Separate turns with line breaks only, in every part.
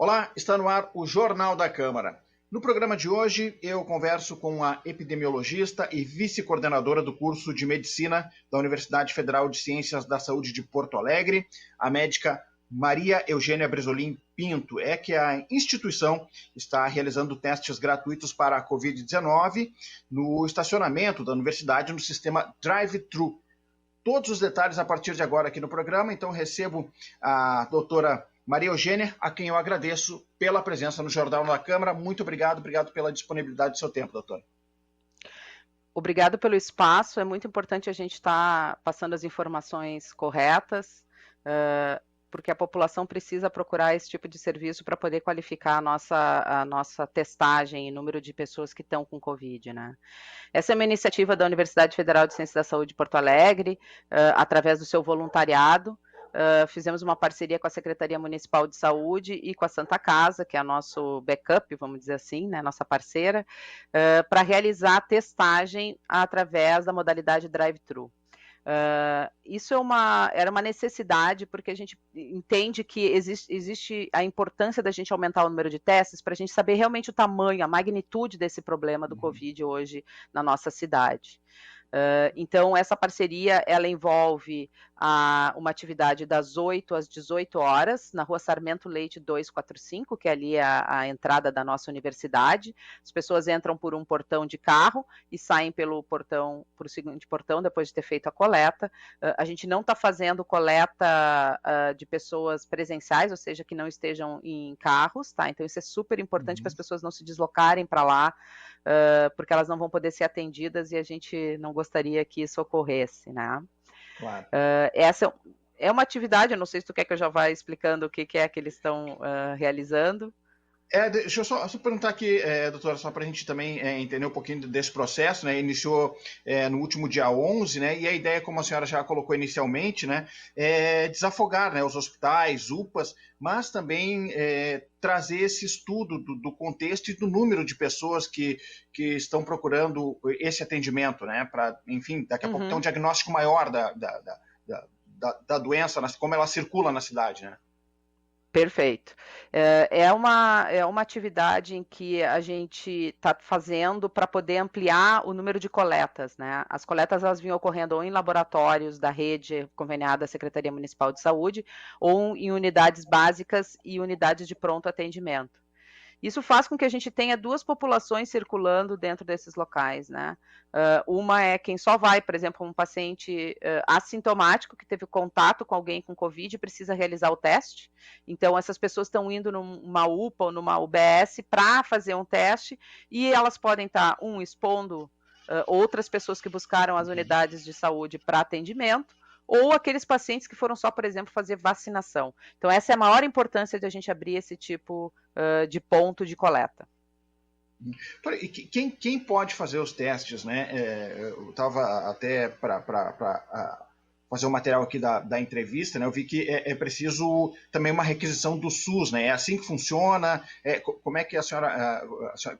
Olá, está no ar o Jornal da Câmara. No programa de hoje, eu converso com a epidemiologista e vice-coordenadora do curso de Medicina da Universidade Federal de Ciências da Saúde de Porto Alegre, a médica Maria Eugênia Bresolim Pinto. É que a instituição está realizando testes gratuitos para a Covid-19 no estacionamento da universidade no sistema Drive-Thru. Todos os detalhes a partir de agora aqui no programa, então recebo a doutora Maria Eugênia, a quem eu agradeço pela presença no Jornal da Câmara. Muito obrigado pela disponibilidade do seu tempo, doutora.
Obrigado pelo espaço, é muito importante a gente estar passando as informações corretas, porque a população precisa procurar esse tipo de serviço para poder qualificar a nossa testagem e número de pessoas que estão com Covid, né? Essa é uma iniciativa da Universidade Federal de Ciências da Saúde de Porto Alegre, através do seu voluntariado. Fizemos uma parceria com a Secretaria Municipal de Saúde e com a Santa Casa, que é nosso backup, vamos dizer assim, né, nossa parceira, para realizar a testagem através da modalidade drive-thru. Isso era uma necessidade, porque a gente entende que existe a importância da gente aumentar o número de testes para a gente saber realmente o tamanho, a magnitude desse problema do Covid hoje na nossa cidade. Então, essa parceria, ela envolve uma atividade das 8 às 18 horas, na Rua Sarmento Leite 245, que é ali a entrada da nossa universidade. As pessoas entram por um portão de carro e saem pelo seguinte portão, depois de ter feito a coleta. A gente não está fazendo coleta de pessoas presenciais, ou seja, que não estejam em carros, tá? Então, isso é super importante para as pessoas não se deslocarem para lá, porque elas não vão poder ser atendidas e a gente não gostaria que isso ocorresse, né?
Claro.
Essa é uma atividade, eu não sei se tu quer que eu já vá explicando o que é que eles estão realizando.
Deixa eu só perguntar aqui, doutora, só para a gente também entender um pouquinho desse processo, né? Iniciou no último dia 11, né? E a ideia, como a senhora já colocou inicialmente, né? É desafogar, né, os hospitais, UPAs, mas também trazer esse estudo do contexto e do número de pessoas que estão procurando esse atendimento, né? Para, enfim, daqui a pouco ter um diagnóstico maior da doença, como ela circula na cidade, né?
Perfeito. É uma atividade em que a gente está fazendo para poder ampliar o número de coletas, né? As coletas elas vinham ocorrendo ou em laboratórios da rede conveniada à Secretaria Municipal de Saúde ou em unidades básicas e unidades de pronto atendimento. Isso faz com que a gente tenha duas populações circulando dentro desses locais, né? Uma é quem só vai, por exemplo, um paciente assintomático que teve contato com alguém com Covid e precisa realizar o teste. Então, essas pessoas estão indo numa UPA ou numa UBS para fazer um teste e elas podem estar, expondo outras pessoas que buscaram as unidades de saúde para atendimento, ou aqueles pacientes que foram só, por exemplo, fazer vacinação. Então, essa é a maior importância de a gente abrir esse tipo de ponto de coleta.
E quem pode fazer os testes, né? Eu estava até para fazer o material aqui da entrevista, né? Eu vi que é preciso também uma requisição do SUS, né? É assim que funciona? Como é que a senhora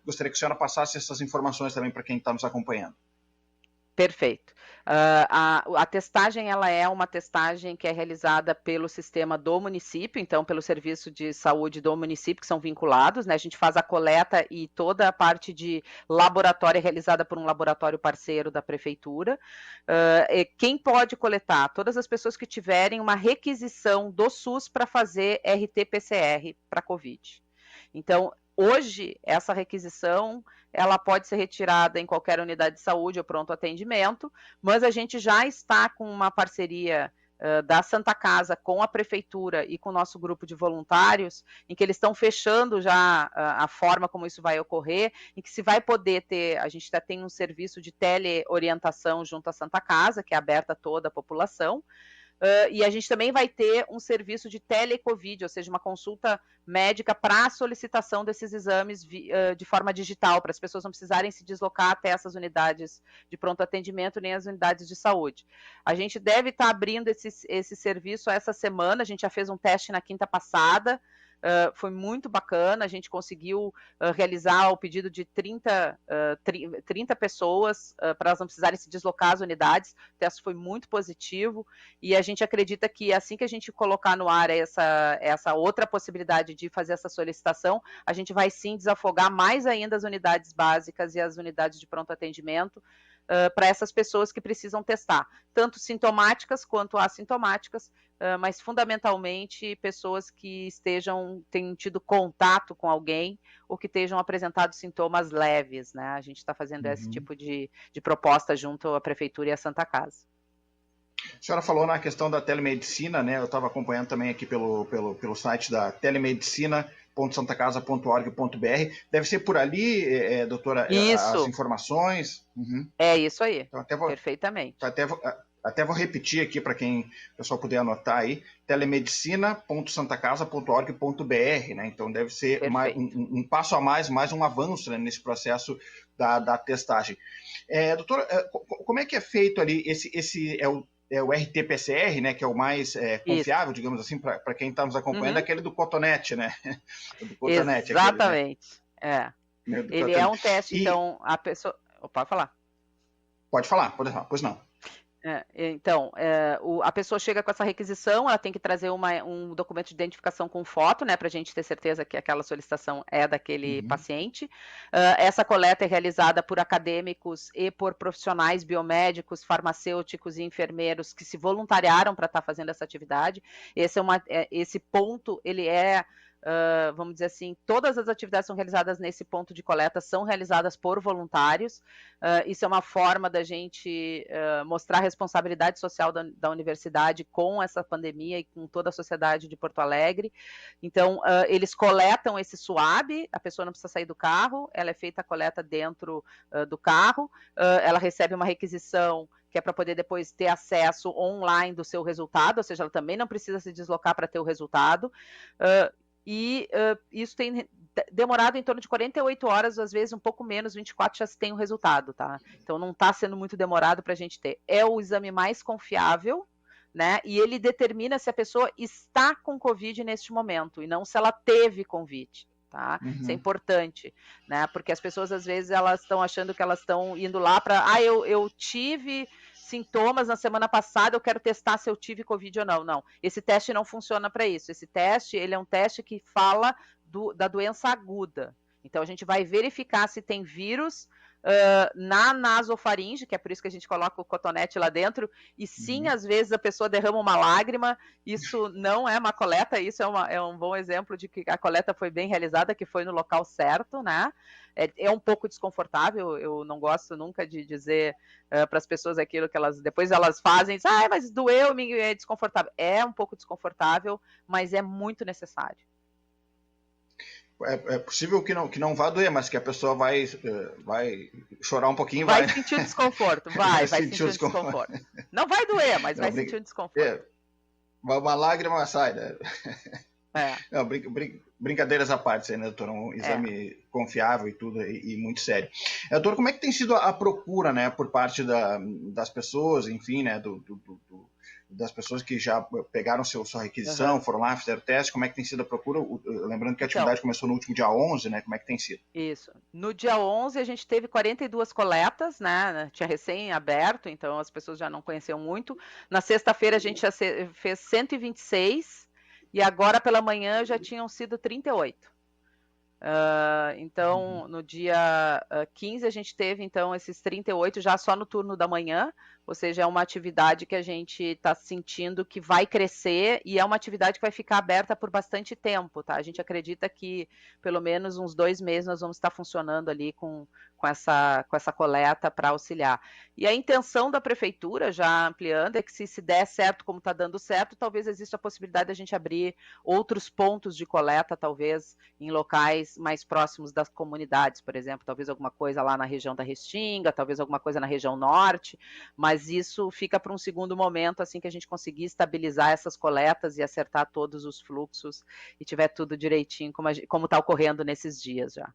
gostaria que a senhora passasse essas informações também para quem está nos acompanhando?
Perfeito. A testagem ela é uma testagem que é realizada pelo sistema do município, então pelo serviço de saúde do município, que são vinculados, né? A gente faz a coleta e toda a parte de laboratório é realizada por um laboratório parceiro da prefeitura. Quem pode coletar? Todas as pessoas que tiverem uma requisição do SUS para fazer RT-PCR para Covid. Então, hoje, essa requisição ela pode ser retirada em qualquer unidade de saúde ou pronto atendimento, mas a gente já está com uma parceria da Santa Casa com a prefeitura e com o nosso grupo de voluntários, em que eles estão fechando já a forma como isso vai ocorrer, em que se vai poder ter, a gente já tem um serviço de teleorientação junto à Santa Casa, que é aberta a toda a população, e a gente também vai ter um serviço de telecovid, ou seja, uma consulta médica para a solicitação desses exames de forma digital, para as pessoas não precisarem se deslocar até essas unidades de pronto atendimento, nem as unidades de saúde. A gente deve estar abrindo esse serviço essa semana, a gente já fez um teste na quinta passada, foi muito bacana, a gente conseguiu realizar o pedido de 30 pessoas para elas não precisarem se deslocar às unidades. O teste foi muito positivo e a gente acredita que assim que a gente colocar no ar essa outra possibilidade de fazer essa solicitação, a gente vai sim desafogar mais ainda as unidades básicas e as unidades de pronto atendimento para essas pessoas que precisam testar, tanto sintomáticas quanto assintomáticas, mas fundamentalmente pessoas que tenham tido contato com alguém ou que estejam apresentado sintomas leves, né? A gente está fazendo esse tipo de proposta junto à Prefeitura e à Santa Casa.
A senhora falou na questão da telemedicina, né? Eu estava acompanhando também aqui pelo site da telemedicina.santacasa.org.br. Deve ser por ali, doutora,
isso.
as informações?
É isso aí, então,
perfeitamente. Até vou repetir aqui para quem o pessoal puder anotar aí, telemedicina.santacasa.org.br, né? Então deve ser um passo a mais um avanço, né, nesse processo da testagem. Doutora, como é que é feito ali? Esse é o RT-PCR, né, que é o mais confiável, digamos assim, para quem está nos acompanhando, aquele do Cotonete, né?
Do Cotonete, exatamente. Aquele, né? Ele é um teste, então, a pessoa... Pode falar.
Pode falar, pois não.
Então, a pessoa chega com essa requisição, ela tem que trazer um documento de identificação com foto, né, para a gente ter certeza que aquela solicitação é daquele paciente. Essa coleta é realizada por acadêmicos e por profissionais biomédicos, farmacêuticos e enfermeiros que se voluntariaram para estar fazendo essa atividade. Esse ponto, ele vamos dizer assim, todas as atividades são realizadas nesse ponto de coleta, são realizadas por voluntários. Isso é uma forma da gente mostrar a responsabilidade social da universidade com essa pandemia e com toda a sociedade de Porto Alegre. Então, eles coletam esse SUAB, a pessoa não precisa sair do carro, ela é feita a coleta dentro do carro, ela recebe uma requisição que é para poder depois ter acesso online do seu resultado, ou seja, ela também não precisa se deslocar para ter o resultado. Isso tem demorado em torno de 48 horas, às vezes um pouco menos, 24 já se tem o resultado, tá? Então não está sendo muito demorado para a gente ter. É o exame mais confiável, né? E ele determina se a pessoa está com Covid neste momento e não se ela teve Covid. Tá? Isso é importante, né? Porque as pessoas às vezes elas estão achando que elas estão indo lá para, eu tive sintomas na semana passada, eu quero testar se eu tive Covid ou não. Não, esse teste não funciona para isso. Esse teste, ele é um teste que fala da doença aguda. Então a gente vai verificar se tem vírus na nasofaringe, que é por isso que a gente coloca o cotonete lá dentro, e sim, às vezes a pessoa derrama uma lágrima, isso não é uma coleta, isso é um bom exemplo de que a coleta foi bem realizada, que foi no local certo, né? É um pouco desconfortável, eu não gosto nunca de dizer para as pessoas aquilo que depois elas fazem, mas doeu, é desconfortável. É um pouco desconfortável, mas é muito necessário.
É possível que não vá doer, mas que a pessoa vai chorar um pouquinho.
Vai sentir o desconforto, vai sentir o desconforto. Não vai doer, mas vai sentir o desconforto.
Uma lágrima sai, né? Não, brincadeiras à parte, né, doutor? Um exame confiável e tudo, e muito sério. Doutor, como é que tem sido a procura, né, por parte das pessoas, enfim, né, das pessoas que já pegaram sua requisição, foram lá, fizeram teste, como é que tem sido a procura? Lembrando que a atividade começou no último dia 11, né? Como é que tem sido?
Isso. No dia 11 a gente teve 42 coletas, né? Tinha recém-aberto, então as pessoas já não conheciam muito. Na sexta-feira a gente já fez 126 e agora pela manhã já tinham sido 38. Então, no dia 15 a gente teve então esses 38 já só no turno da manhã, ou seja, é uma atividade que a gente está sentindo que vai crescer e é uma atividade que vai ficar aberta por bastante tempo, tá? A gente acredita que pelo menos uns 2 meses nós vamos estar funcionando ali com essa coleta para auxiliar. E a intenção da prefeitura, já ampliando, é que se der certo como está dando certo, talvez exista a possibilidade de a gente abrir outros pontos de coleta, talvez em locais mais próximos das comunidades, por exemplo, talvez alguma coisa lá na região da Restinga, talvez alguma coisa na região norte, mas isso fica para um segundo momento, assim que a gente conseguir estabilizar essas coletas e acertar todos os fluxos e tiver tudo direitinho, como está ocorrendo nesses dias já.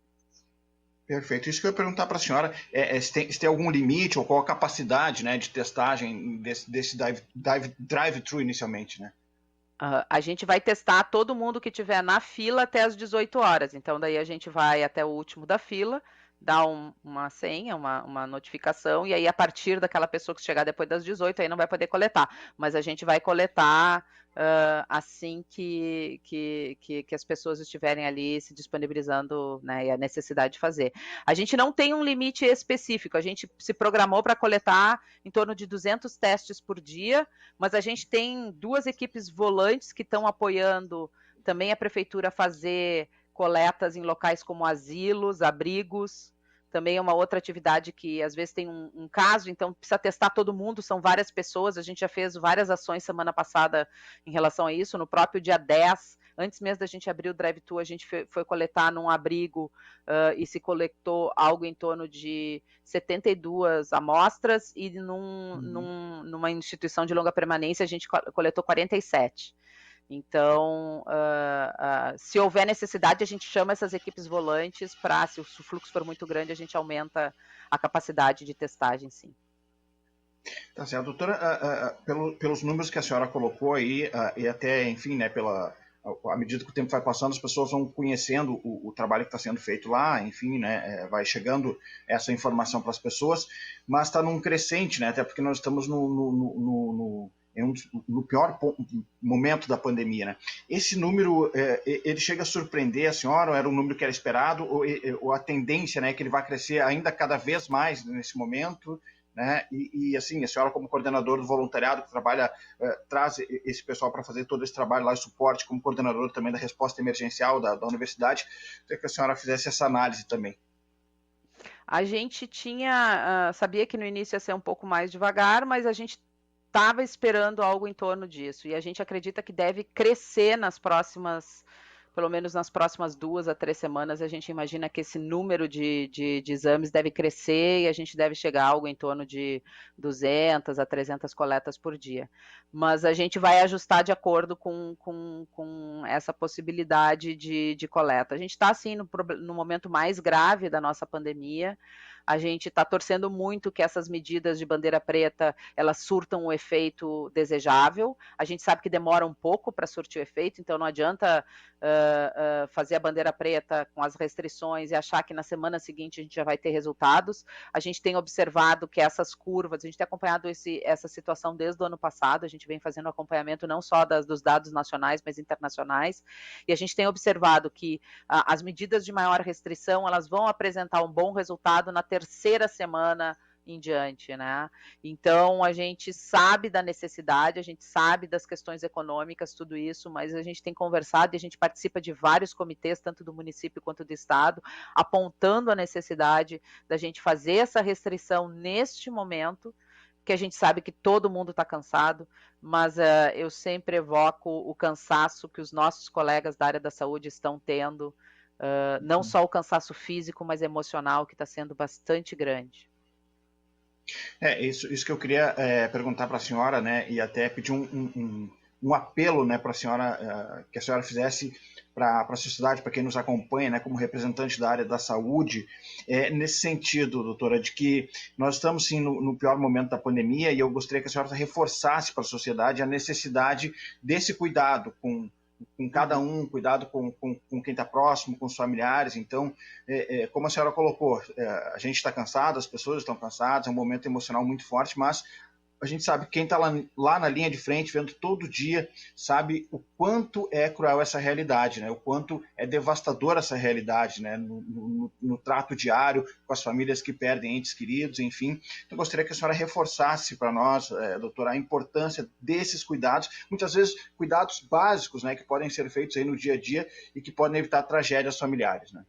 Perfeito. Isso que eu ia perguntar para a senhora, se tem algum limite ou qual a capacidade, né, de testagem desse drive-thru inicialmente, né?
A gente vai testar todo mundo que estiver na fila até as 18 horas. Então, daí a gente vai até o último da fila, dá uma senha, uma notificação, e aí a partir daquela pessoa que chegar depois das 18, aí não vai poder coletar. Mas a gente vai coletar assim que as pessoas estiverem ali se disponibilizando, né, e a necessidade de fazer. A gente não tem um limite específico, a gente se programou para coletar em torno de 200 testes por dia, mas a gente tem 2 equipes volantes que estão apoiando também a prefeitura a fazer coletas em locais como asilos, abrigos, também é uma outra atividade que às vezes tem um caso, então precisa testar todo mundo, são várias pessoas, a gente já fez várias ações semana passada em relação a isso, no próprio dia 10, antes mesmo da gente abrir o drive-thru, a gente foi coletar num abrigo e se coletou algo em torno de 72 amostras e numa instituição de longa permanência a gente coletou 47. Então, se houver necessidade, a gente chama essas equipes volantes para, se o fluxo for muito grande, a gente aumenta a capacidade de testagem, sim.
Tá certo, doutora, pelos números que a senhora colocou aí, e até, enfim, né, à medida que o tempo vai passando, as pessoas vão conhecendo o trabalho que está sendo feito lá, enfim, né, vai chegando essa informação para as pessoas, mas está num crescente, né, até porque nós estamos no pior momento da pandemia, né? Esse número, ele chega a surpreender a senhora, ou era um número que era esperado, ou a tendência, né, que ele vai crescer ainda cada vez mais nesse momento, né? E assim, a senhora como coordenadora do voluntariado que trabalha, traz esse pessoal para fazer todo esse trabalho lá de suporte, como coordenadora também da resposta emergencial da universidade, que a senhora fizesse essa análise também.
A gente sabia que no início ia ser um pouco mais devagar, mas a gente estava esperando algo em torno disso, e a gente acredita que deve crescer pelo menos nas próximas 2 a 3 semanas, a gente imagina que esse número de exames deve crescer e a gente deve chegar a algo em torno de 200 a 300 coletas por dia. Mas a gente vai ajustar de acordo com essa possibilidade de coleta. A gente está, assim, no momento mais grave da nossa pandemia. A gente está torcendo muito que essas medidas de bandeira preta, elas surtam o efeito desejável. A gente sabe que demora um pouco para surtir o efeito, então não adianta fazer a bandeira preta com as restrições e achar que na semana seguinte a gente já vai ter resultados. A gente tem observado que essas curvas, a gente tem acompanhado essa situação desde o ano passado, a gente vem fazendo acompanhamento não só dos dados nacionais, mas internacionais, e a gente tem observado que as medidas de maior restrição, elas vão apresentar um bom resultado na terceira semana em diante, né? Então, a gente sabe da necessidade, a gente sabe das questões econômicas, tudo isso, mas a gente tem conversado e a gente participa de vários comitês, tanto do município quanto do estado, apontando a necessidade da gente fazer essa restrição neste momento, que a gente sabe que todo mundo está cansado, mas eu sempre evoco o cansaço que os nossos colegas da área da saúde estão tendo, não só o cansaço físico, mas emocional, que está sendo bastante grande.
Isso que eu queria perguntar para a senhora, né, e até pedir um apelo, né, para a senhora, que a senhora fizesse para a sociedade, para quem nos acompanha, né, como representante da área da saúde, nesse sentido, doutora, de que nós estamos sim no pior momento da pandemia, e eu gostaria que a senhora reforçasse para a sociedade a necessidade desse cuidado com cada um, cuidado com quem está próximo, com os familiares. Então, como a senhora colocou, a gente está cansado, as pessoas estão cansadas, é um momento emocional muito forte, mas a gente sabe que quem está lá na linha de frente, vendo todo dia, sabe o quanto é cruel essa realidade, né? O quanto é devastadora essa realidade, né? No trato diário, com as famílias que perdem entes queridos, enfim. Então, eu gostaria que a senhora reforçasse para nós, doutora, a importância desses cuidados, muitas vezes cuidados básicos, né? Que podem ser feitos aí no dia a dia e que podem evitar tragédias familiares, né?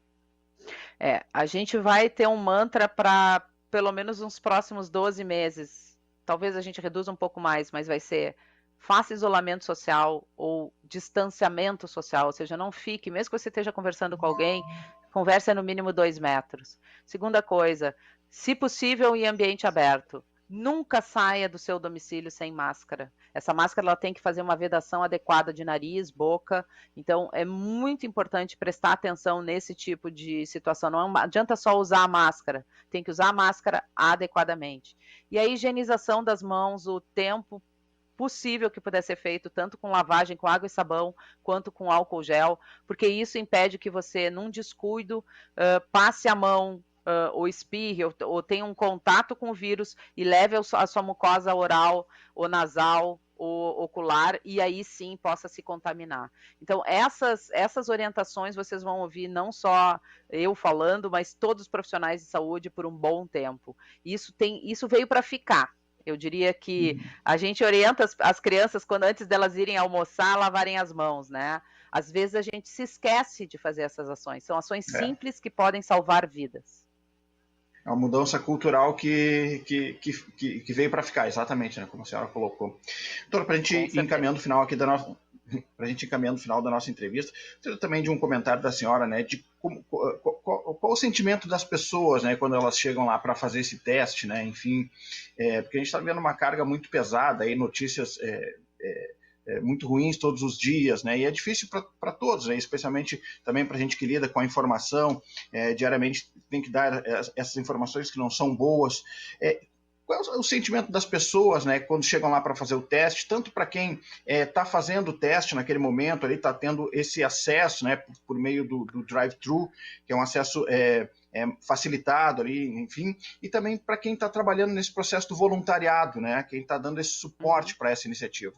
A gente vai ter um mantra para pelo menos uns próximos 12 meses, talvez a gente reduza um pouco mais, mas vai ser: faça isolamento social ou distanciamento social, ou seja, não fique, mesmo que você esteja conversando com alguém, converse no mínimo 2 metros. Segunda coisa, se possível, em ambiente aberto. Nunca saia do seu domicílio sem máscara. Essa máscara ela tem que fazer uma vedação adequada de nariz, boca. Então, é muito importante prestar atenção nesse tipo de situação. Não adianta só usar a máscara, tem que usar a máscara adequadamente. E a higienização das mãos o tempo possível que puder ser feito, tanto com lavagem com água e sabão, quanto com álcool gel, porque isso impede que você, num descuido, passe a mão, ou espirre, ou tenha um contato com o vírus e leve a sua mucosa oral ou nasal ou ocular, e aí sim possa se contaminar. Então, essas orientações vocês vão ouvir não só eu falando, mas todos os profissionais de saúde por um bom tempo. Isso veio para ficar. Eu diria que a gente orienta as crianças, quando antes delas irem almoçar, lavarem as mãos, né? Às vezes a gente se esquece de fazer essas ações. São ações simples que podem salvar vidas.
É uma mudança cultural que veio para ficar, exatamente, né, como a senhora colocou. Doutora, para a gente ir encaminhando o final aqui da nossa... Para a gente encaminhando o final da nossa entrevista, também de um comentário da senhora, né, de qual o sentimento das pessoas, né, quando elas chegam lá para fazer esse teste, né, enfim, porque a gente está vendo uma carga muito pesada, aí, notícias muito ruins todos os dias, né, e é difícil para todos, né, especialmente também para a gente que lida com a informação, diariamente tem que dar essas informações que não são boas. Qual é o sentimento das pessoas, né, quando chegam lá para fazer o teste, tanto para quem está fazendo o teste naquele momento, está tendo esse acesso, né, por meio do drive-thru, que é um acesso facilitado ali, enfim, e também para quem está trabalhando nesse processo do voluntariado, né, quem está dando esse suporte para essa iniciativa.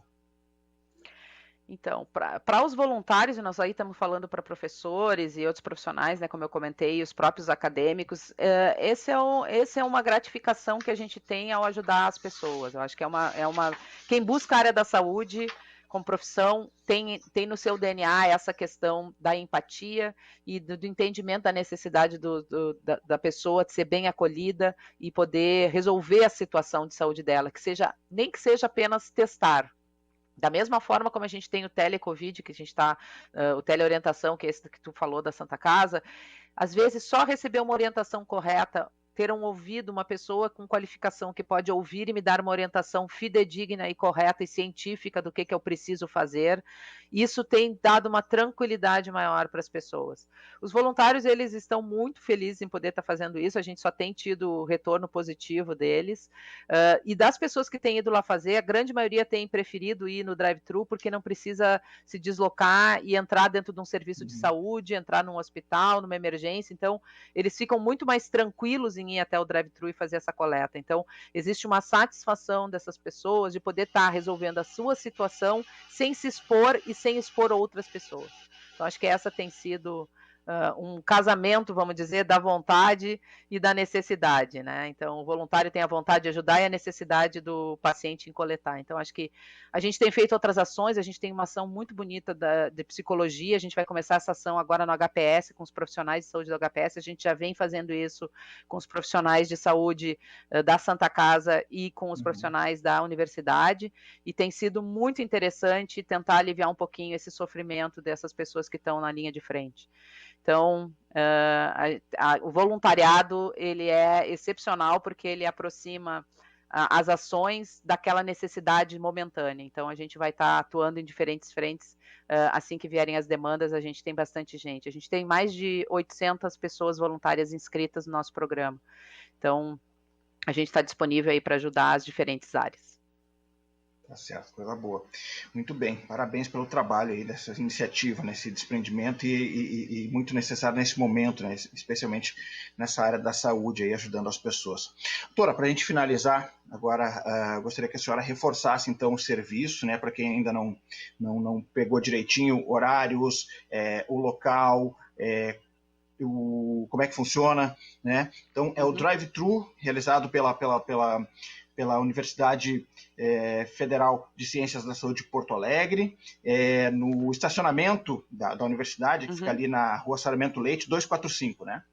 Então, para os voluntários, e nós aí estamos falando para professores e outros profissionais, né, como eu comentei, os próprios acadêmicos, esse é uma gratificação que a gente tem ao ajudar as pessoas. Eu acho que quem busca a área da saúde como profissão tem no seu DNA essa questão da empatia e do entendimento da necessidade da pessoa de ser bem acolhida e poder resolver a situação de saúde dela, nem que seja apenas testar. Da mesma forma como a gente tem o telecovid, que a gente está, o teleorientação, que é esse que tu falou da Santa Casa, às vezes só receber uma orientação correta, ter um ouvido, uma pessoa com qualificação que pode ouvir e me dar uma orientação fidedigna e correta e científica do que eu preciso fazer, isso tem dado uma tranquilidade maior para as pessoas. Os voluntários, eles estão muito felizes em poder estar fazendo isso, a gente só tem tido retorno positivo deles, e das pessoas que têm ido lá fazer, a grande maioria tem preferido ir no drive-thru, porque não precisa se deslocar e entrar dentro de um serviço de saúde, entrar num hospital, numa emergência, então eles ficam muito mais tranquilos em ir até o drive-thru e fazer essa coleta. Então, existe uma satisfação dessas pessoas de poder estar resolvendo a sua situação sem se expor e sem expor outras pessoas. Então, acho que essa tem sido um casamento, vamos dizer, da vontade e da necessidade, né? Então, o voluntário tem a vontade de ajudar e a necessidade do paciente em coletar. Então, acho que a gente tem feito outras ações, a gente tem uma ação muito bonita de psicologia, a gente vai começar essa ação agora no HPS, com os profissionais de saúde do HPS, a gente já vem fazendo isso com os profissionais de saúde da Santa Casa e com os profissionais da universidade, e tem sido muito interessante tentar aliviar um pouquinho esse sofrimento dessas pessoas que estão na linha de frente. Então, o voluntariado, ele é excepcional porque ele aproxima as ações daquela necessidade momentânea. Então, a gente vai estar atuando em diferentes frentes. Assim que vierem as demandas, a gente tem bastante gente. A gente tem mais de 800 pessoas voluntárias inscritas no nosso programa. Então, a gente está disponível aí para ajudar as diferentes áreas.
Tá certo, coisa boa. Muito bem, parabéns pelo trabalho aí dessa iniciativa, nesse desprendimento e muito necessário nesse momento, né, especialmente nessa área da saúde, aí, ajudando as pessoas. Doutora, para a gente finalizar, agora gostaria que a senhora reforçasse então o serviço, né, para quem ainda não pegou direitinho horários, o local, como é que funciona, né? Então, é o drive-thru realizado pela Universidade Federal de Ciências da Saúde de Porto Alegre, no estacionamento da universidade, que fica ali na Rua Sarmento Leite, 245, né?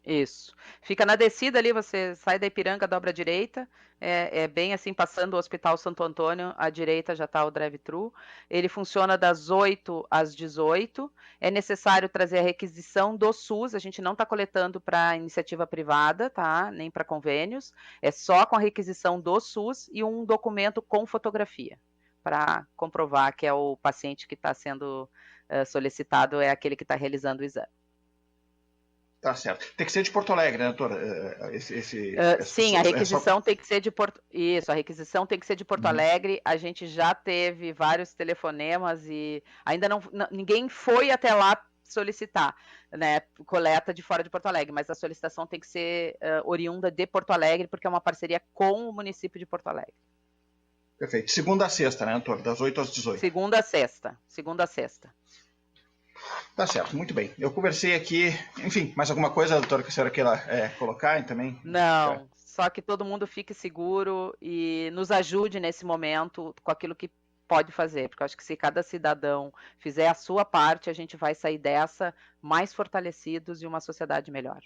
Isso. Fica na descida ali, você sai da Ipiranga, dobra à direita, bem assim, passando o Hospital Santo Antônio, à direita já está o drive-thru. Ele funciona das 8 às 18. É necessário trazer a requisição do SUS, a gente não está coletando para iniciativa privada, tá? Nem para convênios, é só com a requisição do SUS e um documento com fotografia, para comprovar que é o paciente que está sendo solicitado, é aquele que está realizando o exame.
Tá certo. Tem que ser de Porto Alegre, né, doutor?
Sim, a requisição tem que ser de Porto. Isso, a requisição tem que ser de Porto Alegre. A gente já teve vários telefonemas e ainda ninguém foi até lá solicitar, né, coleta de fora de Porto Alegre, mas a solicitação tem que ser oriunda de Porto Alegre, porque é uma parceria com o município de Porto Alegre.
Perfeito. Segunda a sexta, né, doutor? Das 8 às 18.
Segunda a sexta.
Tá certo, muito bem. Eu conversei aqui, enfim, mais alguma coisa, doutora, que a senhora queira colocar também?
Não, só que todo mundo fique seguro e nos ajude nesse momento com aquilo que pode fazer, porque eu acho que se cada cidadão fizer a sua parte, a gente vai sair dessa mais fortalecidos e uma sociedade melhor.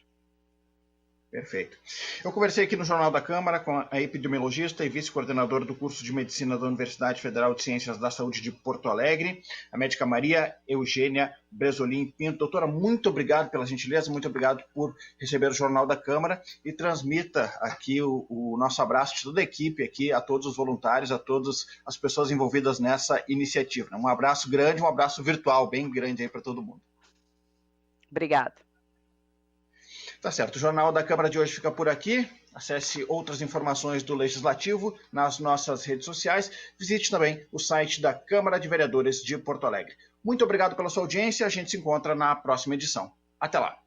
Perfeito. Eu conversei aqui no Jornal da Câmara com a epidemiologista e vice-coordenadora do curso de Medicina da Universidade Federal de Ciências da Saúde de Porto Alegre, a médica Maria Eugênia Bresolim Pinto. Doutora, muito obrigado pela gentileza, muito obrigado por receber o Jornal da Câmara e transmita aqui o nosso abraço de toda a equipe aqui, a todos os voluntários, a todas as pessoas envolvidas nessa iniciativa. Um abraço grande, um abraço virtual bem grande aí para todo mundo.
Obrigada.
Tá certo, o Jornal da Câmara de hoje fica por aqui. Acesse outras informações do Legislativo nas nossas redes sociais. Visite também o site da Câmara de Vereadores de Porto Alegre. Muito obrigado pela sua audiência. A gente se encontra na próxima edição. Até lá.